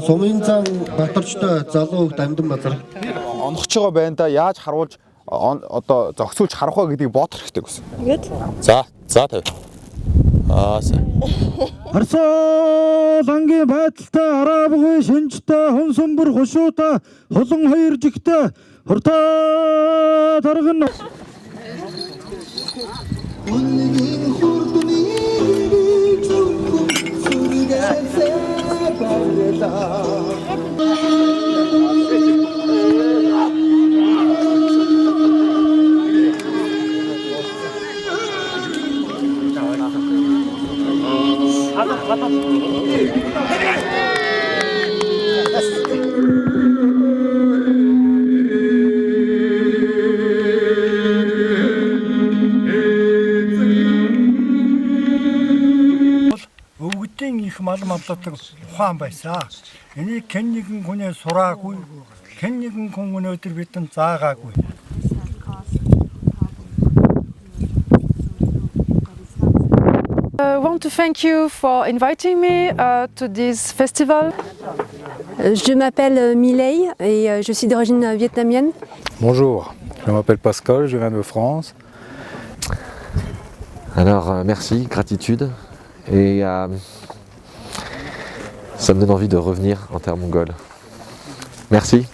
Сумынзан Батарчтай залуу хөлт амьдан базар. Онохч байгаа байна да яаж харуулж одоо зохицуулж харах вэ гэдгийг бодох хэрэгтэй гэсэн. Good. За тавь. Сайн. Харсаал ангийн байдалтай арабгүй шинжтэй хонсомбор хушуутай холон хоёр жигтэй хуртаа тарган өвгдийн их мал малладаг ухаан байсан. Энийг хэн нэгэн хүний сураагүй, хэн нэгэн хүн өнөөдөр бидэнд заагаагүй. I want to thank you for inviting me to this festival. Je m'appelle Miley et je suis d'origine vietnamienne. Bonjour, je m'appelle Pascal, je viens de France. Alors merci, gratitude et ça me donne envie de revenir en terre mongole. Merci.